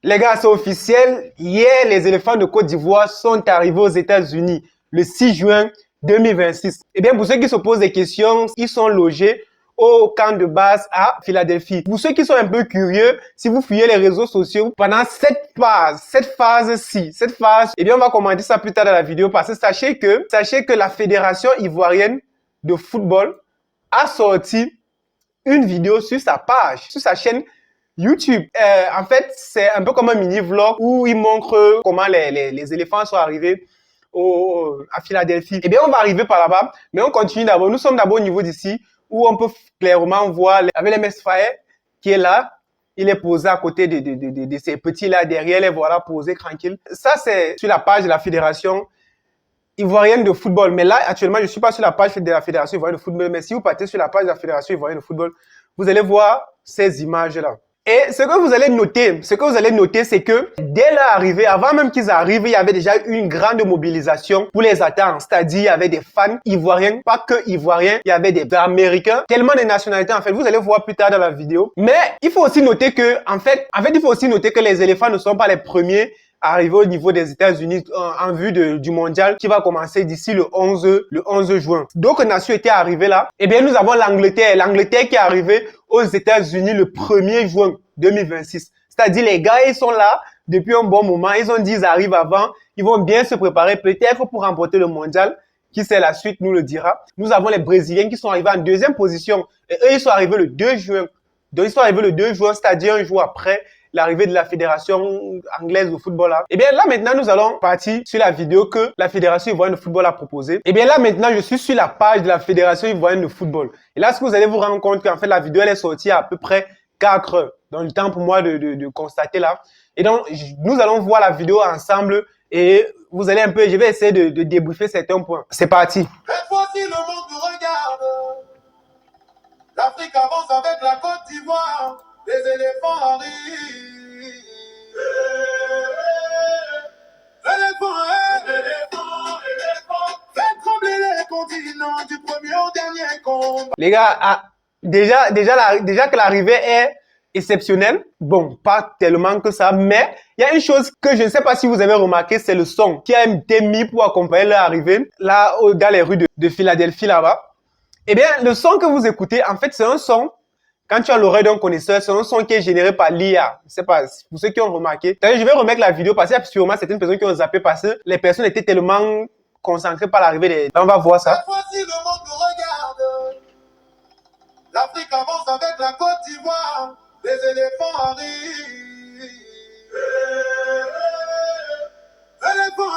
Les gars, c'est officiel. Hier, les éléphants de Côte d'Ivoire sont arrivés aux États-Unis le 6 juin 2026. Eh bien, pour ceux qui se posent des questions, ils sont logés au camp de base à Philadelphie. Pour ceux qui sont un peu curieux, si vous fouillez les réseaux sociaux, pendant cette phase-ci, eh bien, on va commenter ça plus tard dans la vidéo parce que sachez que la Fédération ivoirienne de football a sorti une vidéo sur sa page, sur sa chaîne YouTube. En fait, c'est un peu comme un mini-vlog où il montre comment les éléphants sont arrivés à Philadelphie. Eh bien, on va arriver par là-bas, mais on continue d'abord. Nous sommes d'abord au niveau d'ici, où on peut clairement voir avec les Mesfaye qui est là. Il est posé à côté de ces petits-là, derrière, les voilà posés tranquilles. Ça, c'est sur la page de la Fédération ivoirienne de football. Mais là, actuellement, je ne suis pas sur la page de la Fédération ivoirienne de football, mais si vous partez sur la page de la Fédération ivoirienne de football, vous allez voir ces images-là. Et ce que vous allez noter, c'est que dès leur arrivée, avant même qu'ils arrivent, il y avait déjà une grande mobilisation pour les attendre. C'est-à-dire, il y avait des fans ivoiriens, pas que ivoiriens, il y avait des Américains, tellement de nationalités, en fait. Vous allez voir plus tard dans la vidéo. Mais il faut aussi noter que, en fait, il faut aussi noter que les éléphants ne sont pas les premiers arrivé au niveau des États-Unis en vue du mondial qui va commencer d'ici le 11 juin. D'autres nations étaient arrivées là. Eh bien, nous avons l'Angleterre qui est arrivée aux États-Unis le 1er juin 2026. C'est-à-dire, les gars, ils sont là depuis un bon moment. Ils ont dit, ils arrivent avant. Ils vont bien se préparer peut-être pour remporter le mondial. Qui c'est la suite, nous le dira. Nous avons les Brésiliens qui sont arrivés en deuxième position. Et eux, ils sont arrivés le 2 juin. Donc, ils sont arrivés le 2 juin, c'est-à-dire un jour après l'arrivée de la Fédération anglaise de football. Et bien là, maintenant, nous allons partir sur la vidéo que la Fédération ivoirienne de football a proposée. Et bien là, maintenant, je suis sur la page de la Fédération ivoirienne de football. Et là, ce que vous allez vous rendre compte qu'en fait, la vidéo, elle est sortie à peu près 4 heures. Donc, le temps pour moi de constater là. Et donc, nous allons voir la vidéo ensemble et vous allez un peu, je vais essayer de débriefer certains points. C'est parti. Cette fois-ci, le monde nous regarde. L'Afrique avance avec la Côte d'Ivoire. Les éléphants arrivent. Éléphants. Faites trembler les continents du premier au dernier combat. Les gars, déjà que l'arrivée est exceptionnelle. Bon, pas tellement que ça, mais il y a une chose que je ne sais pas si vous avez remarqué, c'est le son qui a été mis pour accompagner leur arrivée là dans les rues de Philadelphie là-bas. Eh bien, le son que vous écoutez, en fait, c'est un son. Quand tu as l'oreille d'un connaisseur, c'est un son qui est généré par l'IA. Je sais pas, pour ceux qui ont remarqué. Je vais remettre la vidéo parce qu'il y a sûrement certaines personnes qui ont zappé parce que les personnes étaient tellement concentrées par l'arrivée des... On va voir ça. Cette fois-ci, le monde nous regarde. L'Afrique avance avec la Côte d'Ivoire. Les éléphants arrivent. Éléphants.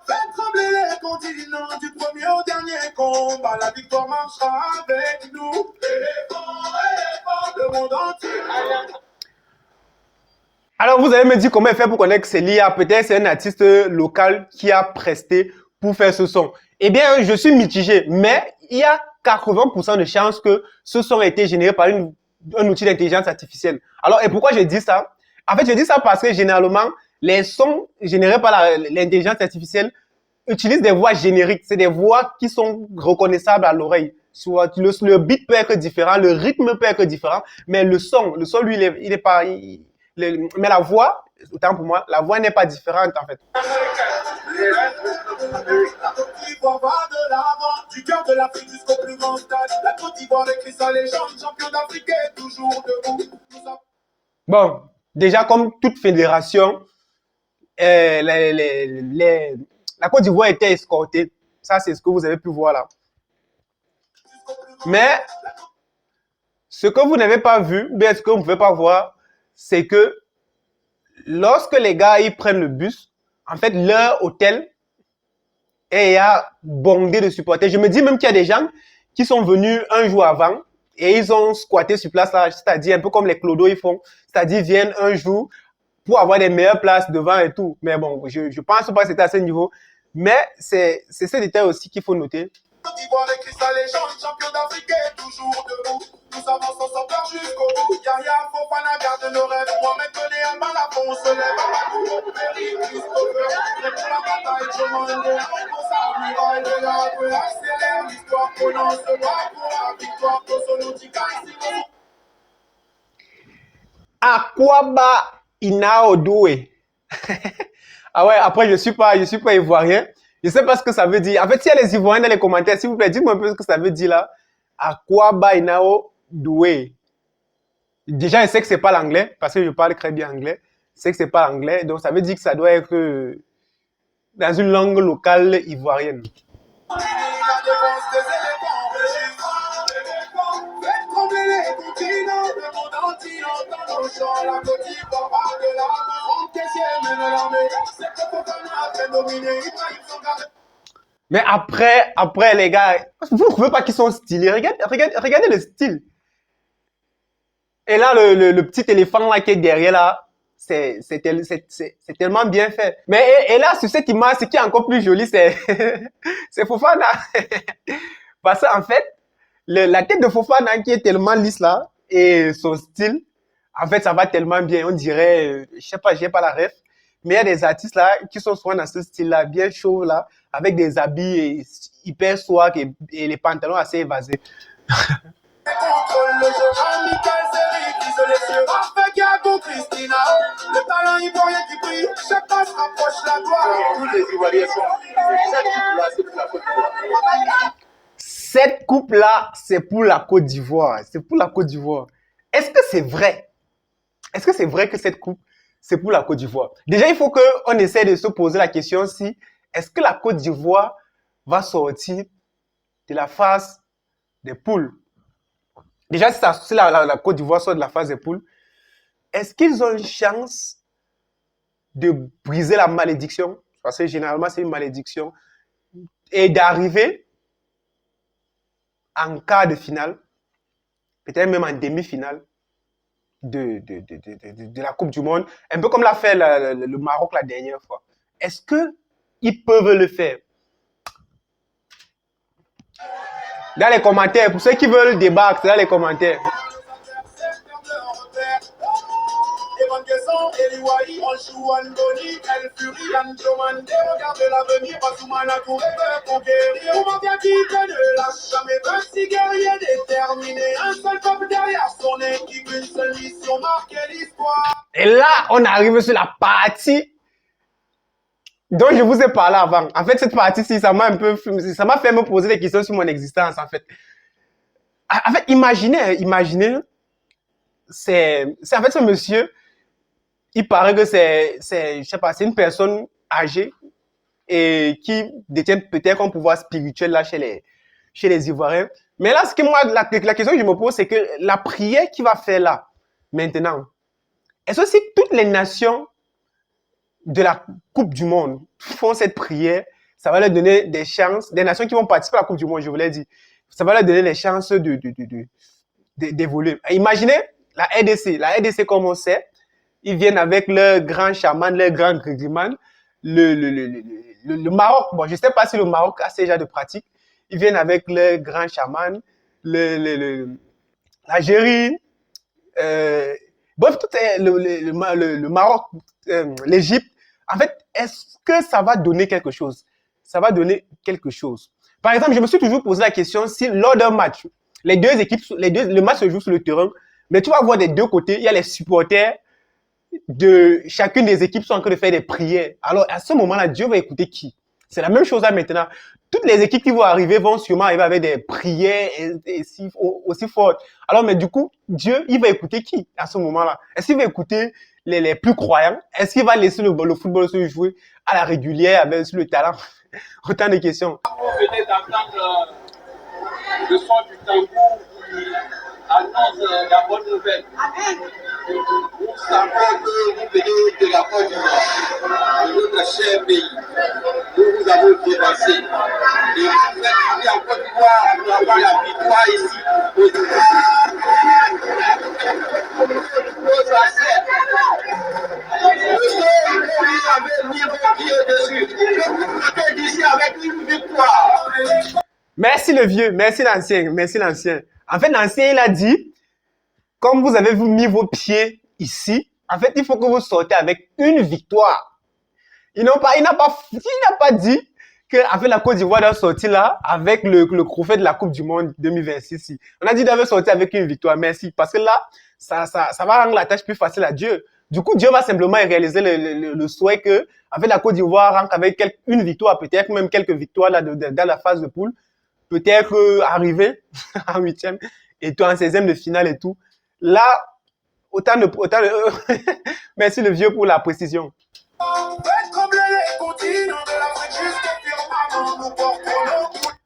Faites trembler les continents du premier au dernier combat. La victoire marchera avec nous. Éléphants. Le monde entier. Alors, vous allez me dire comment faire pour connaître que c'est l'IA. Peut-être c'est un artiste local qui a presté pour faire ce son. Eh bien, je suis mitigé, mais il y a 80% de chances que ce son ait été généré par un outil d'intelligence artificielle. Alors, et pourquoi je dis ça? En fait, je dis ça parce que généralement, les sons générés par l'intelligence artificielle utilisent des voix génériques. C'est des voix qui sont reconnaissables à l'oreille. Le beat peut être différent, le rythme peut être différent, mais le son, lui, il est pas... mais la voix, autant pour moi, la voix n'est pas différente en fait. La Côte d'Ivoire va de l'avant, du cœur de l'Afrique jusqu'au plus grand stade. La Côte d'Ivoire écrit sa légende, champion d'Afrique est toujours debout. Bon, déjà comme toute fédération, la Côte d'Ivoire était escortée. Ça, c'est ce que vous avez pu voir là. Mais ce que vous n'avez pas vu, bien ce que vous ne pouvez pas voir, c'est que lorsque les gars ils prennent le bus, en fait, leur hôtel est bondé de supporters. Je me dis même qu'il y a des gens qui sont venus un jour avant et ils ont squatté sur place là, c'est-à-dire un peu comme les clodos ils font, c'est-à-dire ils viennent un jour pour avoir des meilleures places devant et tout. Mais bon, je pense pas que c'était à ce niveau. Mais c'est ce détail aussi qu'il faut noter. Côte d'Ivoire écrit sa légende, champion d'Afrique est toujours debout. Nous avançons sans peur jusqu'au bout. Yaya Fofana garde nos rêves. Mohamed Koné à Malafon, on se lève. Amadou, Perry, Christopher. C'est pour la bataille, je m'en vais. Pour sa muraille de la rue, accélère l'histoire. Prononce le bras pour la victoire. Kosono Tika, ici, Akwaba Inao Doué. Ah ouais, après, je suis pas ivoirien. Je sais pas ce que ça veut dire. En fait, s'il y a les Ivoiriens dans les commentaires, s'il vous plaît, dites-moi un peu ce que ça veut dire là. Akwaba Inao Doué. Déjà, je sais que c'est pas l'anglais, parce que je parle très bien anglais. Je sais que c'est pas l'anglais, donc ça veut dire que ça doit être dans une langue locale ivoirienne. La défense des éléphants, faites trembler les continents, le monde entier entend nos chants, la Côte d'Ivoire part de là, on caissier mène l'armée, c'est que Fofana a fait dominer, Ibrahim Sangare. Mais après les gars, vous ne trouvez pas qu'ils sont stylés? Regardez le style. Et là, le petit éléphant là qui est derrière là, c'est tellement bien fait. Mais et là, sur cette image, ce qui est encore plus joli, c'est c'est Fofana. Parce qu'en fait, la tête de Fofana qui est tellement lisse là, et son style, en fait, ça va tellement bien. On dirait, je sais pas, j'ai pas la ref, mais il y a des artistes là qui sont souvent dans ce style-là, bien chaud là, avec des habits hyper swag et les pantalons assez évasés. Contrôle le jeu, amical, série, qui se les cieux, parfait Gago, Christina, le talent ivoirien qui brille, chaque pas se rapproche la gloire. Tous les Ivoiriens sont, cette coupe-là, c'est pour la Côte d'Ivoire. Cette coupe-là, c'est pour la Côte d'Ivoire. Est-ce que c'est vrai? Est-ce que c'est vrai que cette coupe, c'est pour la Côte d'Ivoire? Déjà, il faut qu'on essaie de se poser la question si est-ce que la Côte d'Ivoire va sortir de la phase des poules? Déjà, si la Côte d'Ivoire sort de la phase des poules, est-ce qu'ils ont une chance de briser la malédiction? Parce que généralement, c'est une malédiction. Et d'arriver en quart de finale, peut-être même en demi-finale de la Coupe du Monde, un peu comme l'a fait le Maroc la dernière fois. Est-ce qu'ils peuvent le faire? Dans les commentaires, pour ceux qui veulent débattre, dans les commentaires. Et là, on arrive sur la partie dont je vous ai parlé avant. En fait, cette partie-ci, ça m'a fait me poser des questions sur mon existence, en fait. En fait, imaginez, c'est en fait ce monsieur, il paraît que je sais pas, c'est une personne âgée et qui détient peut-être un pouvoir spirituel là chez les Ivoiriens. Mais là, la question que je me pose, c'est que la prière qu'il va faire là, maintenant, est-ce que si toutes les nations de la Coupe du Monde font cette prière, ça va leur donner des chances, des nations qui vont participer à la Coupe du Monde, je vous l'ai dit, ça va leur donner les chances d'évoluer. Imaginez la RDC comme on sait, ils viennent avec leur grand chaman, leur grand grégiman, le Maroc, bon, je ne sais pas si le Maroc a ce genre de pratique, ils viennent avec leur grand chaman, l'Algérie, bref, tout est le Maroc, l'Égypte. En fait, est-ce que ça va donner quelque chose? Ça va donner quelque chose. Par exemple, je me suis toujours posé la question si lors d'un match, le match se joue sur le terrain, mais tu vas voir des deux côtés, il y a les supporters de chacune des équipes sont en train de faire des prières. Alors, à ce moment-là, Dieu va écouter qui? C'est la même chose là maintenant. Toutes les équipes qui vont arriver vont sûrement arriver avec des prières aussi fortes. Alors, mais du coup, Dieu, il va écouter qui à ce moment-là? Est-ce qu'il va écouter les plus croyants? Est-ce qu'il va laisser le football se jouer à la régulière avec sur le talent? Autant de questions. Vous venez d'entendre le son du tambour qui annonce la bonne nouvelle. Vous savez que vous venez de la Côte d'Ivoire, de notre cher pays. Nous vous avons dévancé. Et vous êtes venus en Côte d'Ivoire pour avoir la victoire ici. Nos ancêtres, le seul que vous avez mis vos pieds dessus, que vous partez d'ici avec une victoire. Merci le vieux, merci l'ancien. En fait, l'ancien, il a dit, comme vous avez mis vos pieds ici, en fait, il faut que vous sortez avec une victoire. Il n'a pas dit que avec la Côte d'Ivoire doit sortir là avec le trophée de la Coupe du Monde 2026. On a dit d'avoir sorti avec une victoire, merci. Parce que là, ça va rendre la tâche plus facile à Dieu. Du coup, Dieu va simplement réaliser le souhait que avec la Côte d'Ivoire, rentre avec une victoire, peut-être même quelques victoires là dans la phase de poule, peut-être arriver en 8e et tout en 16e de finale et tout. Là, autant de merci le vieux pour la précision.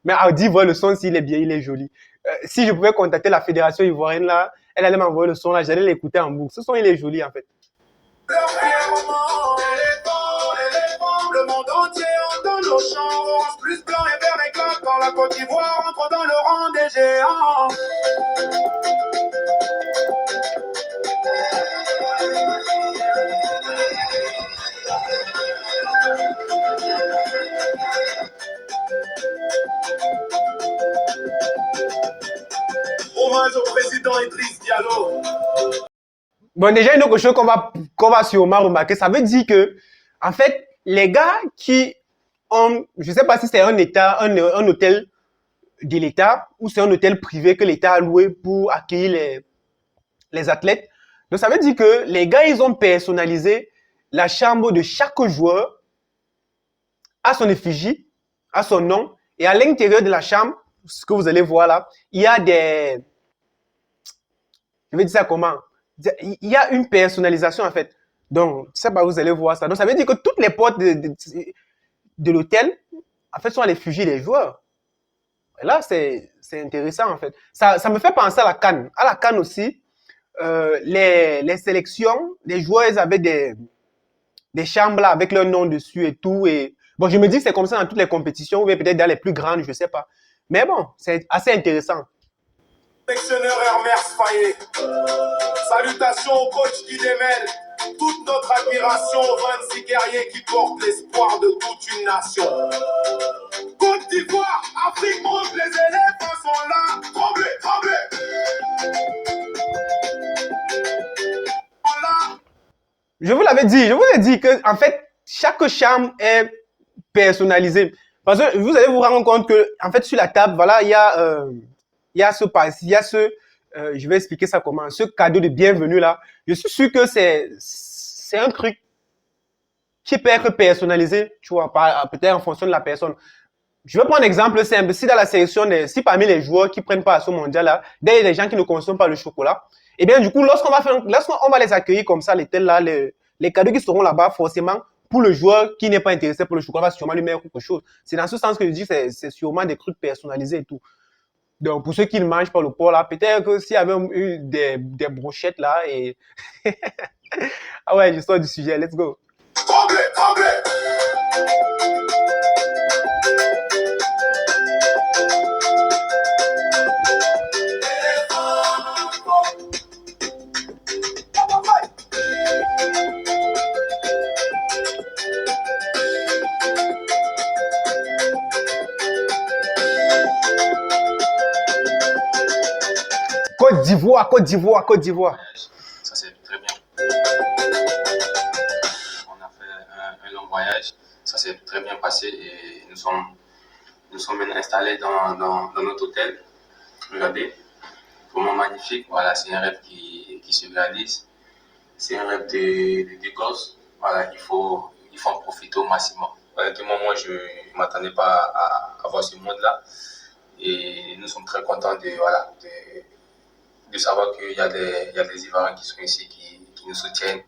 Mais Audi voit le son s'il est bien, il est joli. Si je pouvais contacter la fédération ivoirienne là, elle allait m'envoyer le son là, j'allais l'écouter en boucle. Ce son il est joli en fait. Le monde entier entend nos chants, orange plus blanc et vert éclate quand la Côte d'Ivoire entre dans le rang des géants. Hommage au président Idriss Diallo. Bon, déjà, une autre chose qu'on va sûrement remarquer, ça veut dire que, en fait, les gars qui ont, je sais pas si c'est un État, un hôtel de l'État ou c'est un hôtel privé que l'État a loué pour accueillir les athlètes. Donc, ça veut dire que les gars, ils ont personnalisé la chambre de chaque joueur à son effigie, à son nom. Et à l'intérieur de la chambre, ce que vous allez voir là, il y a des... Je vais dire ça comment? Il y a une personnalisation en fait. Donc, ça, vous allez voir ça. Donc, ça veut dire que toutes les portes de l'hôtel, en fait, sont à l'effigie des joueurs. Et là, c'est intéressant en fait. Ça me fait penser à la CAN. À la CAN aussi, les sélections, les joueurs, ils avaient des chambres là avec leur nom dessus et tout. Et bon, je me dis que c'est comme ça dans toutes les compétitions, ou peut-être dans les plus grandes, je sais pas. Mais bon, c'est assez intéressant. Sélectionneur Hermès Faye. Salutations au coach qui démêle toute notre admiration aux 26 guerriers qui portent l'espoir de toute une nation. Côte d'Ivoire, Afrique, monde, les éléphants sont là. Tremblez, tremblez. Voilà. Je vous ai dit que en fait, chaque chambre est personnalisée. Parce que vous allez vous rendre compte que, en fait, sur la table, voilà, il y a ce, je vais expliquer ça comment, ce cadeau de bienvenue là. Je suis sûr que c'est un truc qui peut être personnalisé, tu vois, peut-être en fonction de la personne. Je vais prendre un exemple simple. Si dans la sélection, si parmi les joueurs qui prennent part à ce mondial là, il y a des gens qui ne consomment pas le chocolat, et bien du coup, lorsqu'on va les accueillir comme ça, les cadeaux qui seront là-bas, forcément, pour le joueur qui n'est pas intéressé pour le chocolat, va sûrement lui mettre quelque chose. C'est dans ce sens que je dis que c'est sûrement des trucs personnalisés et tout. Donc, pour ceux qui ne mangent pas le porc là, peut-être que s'il y avait eu des brochettes là et... ah ouais, je sors du sujet, let's go. Tremblez, tremblez. Côte d'Ivoire, Côte d'Ivoire, Côte d'Ivoire. Ça s'est très bien. On a fait un long voyage. Ça s'est très bien passé et nous sommes maintenant installés dans notre hôtel. Regardez, vraiment magnifique. Voilà, c'est un rêve qui se réalise. C'est un rêve des gosses. Voilà, il faut en profiter au maximum. Honnêtement, moi, je ne m'attendais pas à voir ce monde-là. Et nous sommes très contents de savoir qu'il y a des Ivoiriens qui sont ici, qui nous soutiennent.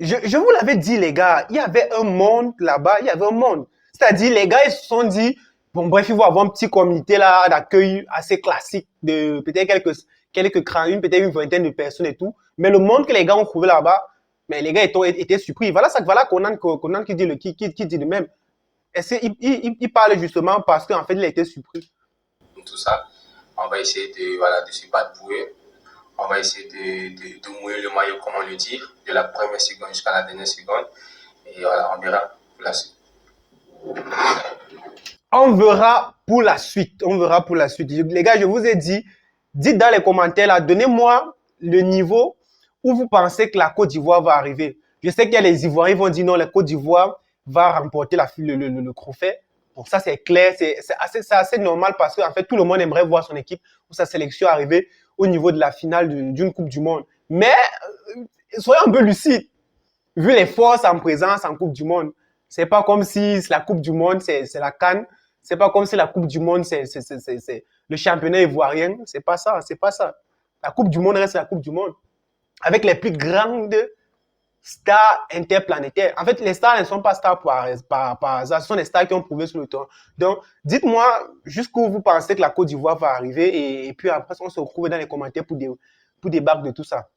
Je vous l'avais dit, les gars, il y avait un monde là-bas, il y avait un monde. C'est-à-dire, les gars, ils se sont dit, bon, bref, il faut avoir une petite communauté là d'accueil assez classique, de peut-être quelques crânes, peut-être une vingtaine de personnes et tout. Mais le monde que les gars ont trouvé là-bas, mais les gars étaient surpris. Voilà Conan qui dit le même. Il parle justement parce qu'en fait, il a été surpris. Tout ça, on va essayer de se battre pour eux. On va essayer de mouiller le maillot, comme on le dit, de la première seconde jusqu'à la dernière seconde. Et voilà, on verra pour la suite. On verra pour la suite. On verra pour la suite. Les gars, je vous ai dit, dites dans les commentaires là, donnez-moi le niveau où vous pensez que la Côte d'Ivoire va arriver. Je sais qu'il y a les Ivoiriens qui vont dire non, la Côte d'Ivoire va remporter le trophée. Bon, ça, c'est clair, c'est assez normal parce qu'en fait, tout le monde aimerait voir son équipe ou sa sélection arriver au niveau de la finale d'une Coupe du Monde. Mais soyons un peu lucides. Vu les forces en présence en Coupe du Monde, c'est pas comme si la Coupe du Monde, c'est la CAN. C'est pas comme si la Coupe du Monde, c'est le championnat ivoirien. C'est pas ça, c'est pas ça. La Coupe du Monde reste la Coupe du Monde. Avec les plus grandes stars interplanétaires. En fait, les stars ne sont pas stars par hasard. Ce sont des stars qui ont prouvé sur le terrain. Donc, dites-moi jusqu'où vous pensez que la Côte d'Ivoire va arriver et puis après, on se retrouve dans les commentaires pour débattre de tout ça.